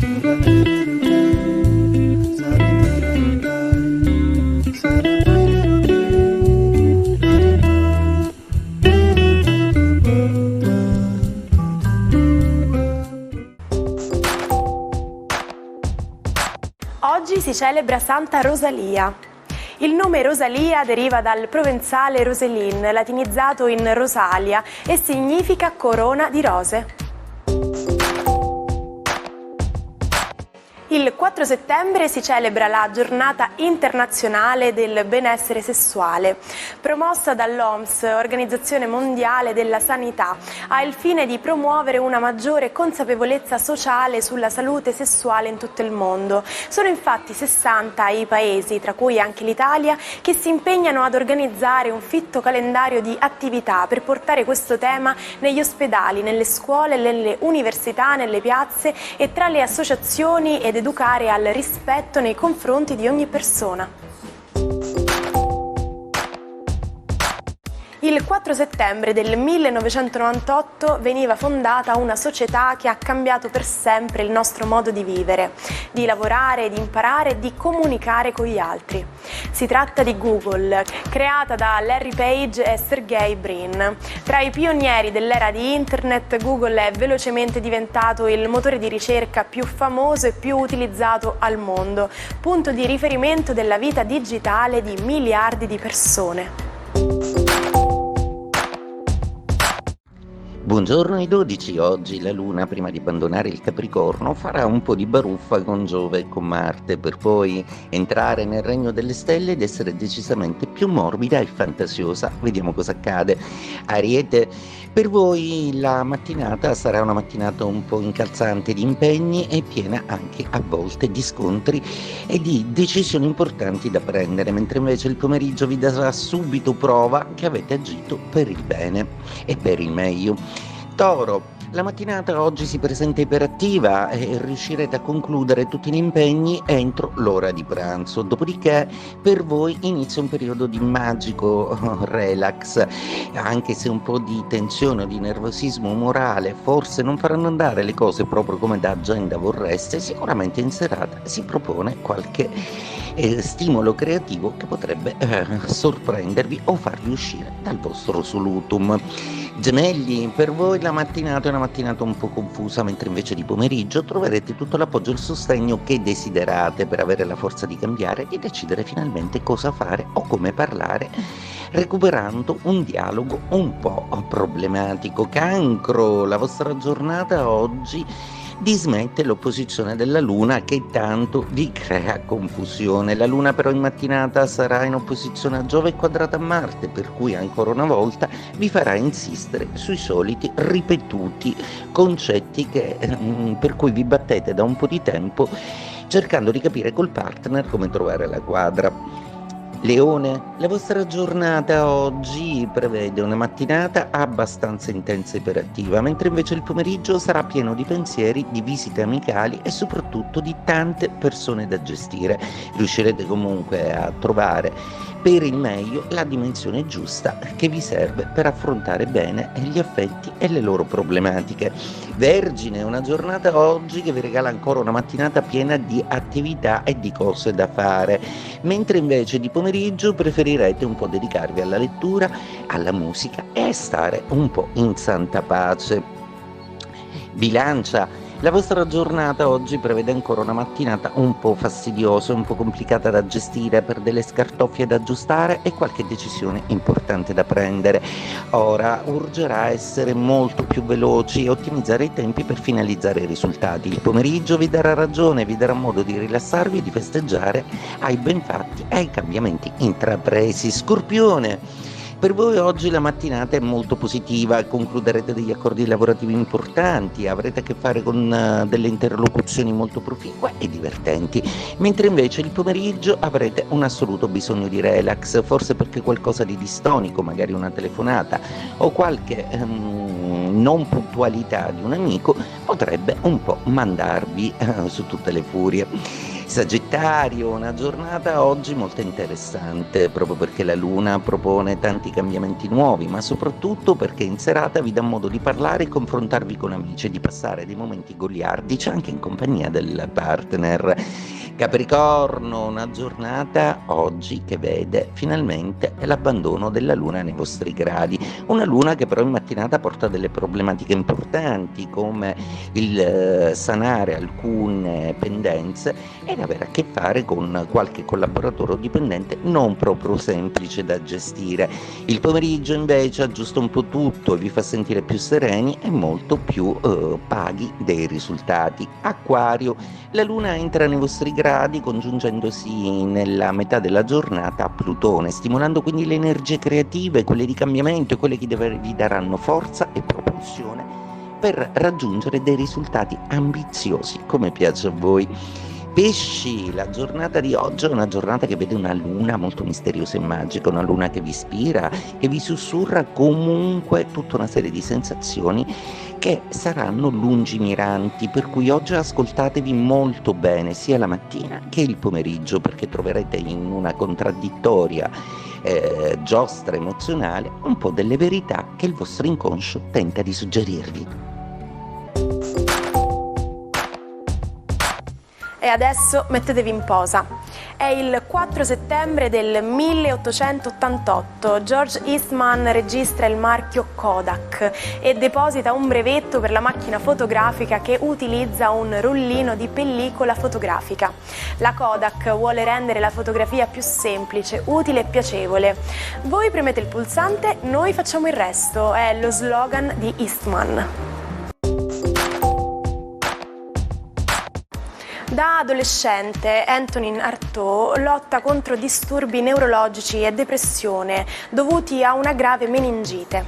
Oggi si celebra Santa Rosalia. Il nome Rosalia deriva dal provenzale Roselin, latinizzato in Rosalia, e significa corona di rose. Il 4 settembre si celebra la Giornata internazionale del benessere sessuale. Promossa dall'OMS, Organizzazione Mondiale della Sanità, ha il fine di promuovere una maggiore consapevolezza sociale sulla salute sessuale in tutto il mondo. Sono infatti 60 i paesi, tra cui anche l'Italia, che si impegnano ad organizzare un fitto calendario di attività per portare questo tema negli ospedali, nelle scuole, nelle università, nelle piazze e tra le associazioni ed educare al rispetto nei confronti di ogni persona. Il 4 settembre del 1998 veniva fondata una società che ha cambiato per sempre il nostro modo di vivere, di lavorare, di imparare e di comunicare con gli altri. Si tratta di Google, creata da Larry Page e Sergey Brin. Tra i pionieri dell'era di Internet, Google è velocemente diventato il motore di ricerca più famoso e più utilizzato al mondo, punto di riferimento della vita digitale di miliardi di persone. Buongiorno ai 12, oggi la Luna prima di abbandonare il Capricorno farà un po' di baruffa con Giove e con Marte per poi entrare nel regno delle stelle ed essere decisamente più morbida e fantasiosa. Vediamo cosa accade. Ariete, per voi la mattinata sarà una mattinata un po' incalzante di impegni e piena anche a volte di scontri e di decisioni importanti da prendere, mentre invece il pomeriggio vi darà subito prova che avete agito per il bene e per il meglio. Toro, la mattinata oggi si presenta iperattiva e riuscirete a concludere tutti gli impegni entro l'ora di pranzo, dopodiché per voi inizia un periodo di magico relax, anche se un po' di tensione o di nervosismo morale forse non faranno andare le cose proprio come da agenda vorreste, sicuramente in serata si propone qualche stimolo creativo che potrebbe sorprendervi o farvi uscire dal vostro solutum. Gemelli, per voi la mattinata è una mattinata un po' confusa, mentre invece di pomeriggio troverete tutto l'appoggio e il sostegno che desiderate per avere la forza di cambiare e di decidere finalmente cosa fare o come parlare, recuperando un dialogo un po' problematico. Cancro, la vostra giornata oggi dismette l'opposizione della Luna che tanto vi crea confusione. La Luna però in mattinata sarà in opposizione a Giove e quadrata a Marte, per cui ancora una volta vi farà insistere sui soliti ripetuti concetti per cui vi battete da un po' di tempo cercando di capire col partner come trovare la quadra. Leone, la vostra giornata oggi prevede una mattinata abbastanza intensa e iperattiva, mentre invece il pomeriggio sarà pieno di pensieri, di visite amicali e soprattutto di tante persone da gestire. Riuscirete comunque a trovare per il meglio la dimensione giusta che vi serve per affrontare bene gli affetti e le loro problematiche. Vergine, una giornata oggi che vi regala ancora una mattinata piena di attività e di cose da fare, mentre invece di pomeriggio preferirete un po' dedicarvi alla lettura, alla musica e stare un po' in santa pace. Bilancia, la vostra giornata oggi prevede ancora una mattinata un po' fastidiosa, un po' complicata da gestire, per delle scartoffie da aggiustare e qualche decisione importante da prendere. Ora urgerà essere molto più veloci e ottimizzare i tempi per finalizzare i risultati. Il pomeriggio vi darà ragione, vi darà modo di rilassarvi e di festeggiare ai benfatti e ai cambiamenti intrapresi. Scorpione, per voi oggi la mattinata è molto positiva, concluderete degli accordi lavorativi importanti, avrete a che fare con delle interlocuzioni molto proficue e divertenti, mentre invece il pomeriggio avrete un assoluto bisogno di relax, forse perché qualcosa di distonico, magari una telefonata o qualche non puntualità di un amico potrebbe un po' mandarvi su tutte le furie. Sagittario, una giornata oggi molto interessante, proprio perché la Luna propone tanti cambiamenti nuovi, ma soprattutto perché in serata vi dà modo di parlare e confrontarvi con amici e di passare dei momenti goliardici anche in compagnia del partner. Capricorno, una giornata oggi che vede finalmente l'abbandono della Luna nei vostri gradi, una Luna che però in mattinata porta delle problematiche importanti come il sanare alcune pendenze ed avere a che fare con qualche collaboratore o dipendente non proprio semplice da gestire. Il pomeriggio invece aggiusta un po' tutto e vi fa sentire più sereni e molto più paghi dei risultati. Acquario, la Luna entra nei vostri gradi congiungendosi nella metà della giornata a Plutone, stimolando quindi le energie creative, quelle di cambiamento e quelle che vi daranno forza e propulsione per raggiungere dei risultati ambiziosi come piace a voi. Pesci, la giornata di oggi è una giornata che vede una luna molto misteriosa e magica, una luna che vi ispira, che vi sussurra comunque tutta una serie di sensazioni che saranno lungimiranti, per cui oggi ascoltatevi molto bene sia la mattina che il pomeriggio, perché troverete in una contraddittoria giostra emozionale un po' delle verità che il vostro inconscio tenta di suggerirvi. E adesso mettetevi in posa. È il 4 settembre del 1888. George Eastman registra il marchio Kodak e deposita un brevetto per la macchina fotografica che utilizza un rullino di pellicola fotografica. La Kodak vuole rendere la fotografia più semplice, utile e piacevole. Voi premete il pulsante, noi facciamo il resto. È lo slogan di Eastman. Da adolescente Antonin Artaud lotta contro disturbi neurologici e depressione dovuti a una grave meningite.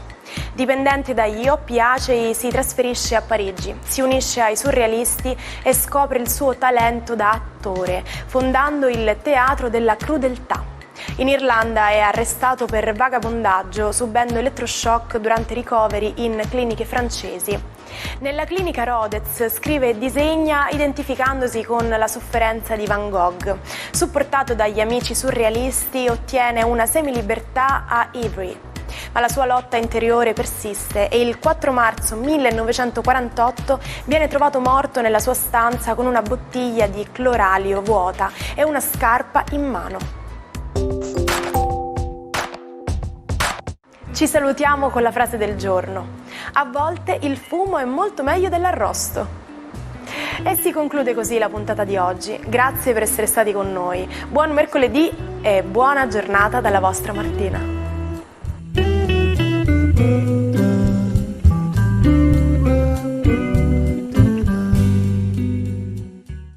Dipendente dagli oppiacei si trasferisce a Parigi, si unisce ai surrealisti e scopre il suo talento da attore, fondando il Teatro della Crudeltà. In Irlanda è arrestato per vagabondaggio, subendo elettroshock durante ricoveri in cliniche francesi. Nella clinica Rodez scrive e disegna identificandosi con la sofferenza di Van Gogh. Supportato dagli amici surrealisti ottiene una semilibertà a Ivry. Ma la sua lotta interiore persiste e il 4 marzo 1948 viene trovato morto nella sua stanza con una bottiglia di cloralio vuota e una scarpa in mano. Ci salutiamo con la frase del giorno. A volte il fumo è molto meglio dell'arrosto. E si conclude così la puntata di oggi. Grazie per essere stati con noi. Buon mercoledì e buona giornata dalla vostra Martina.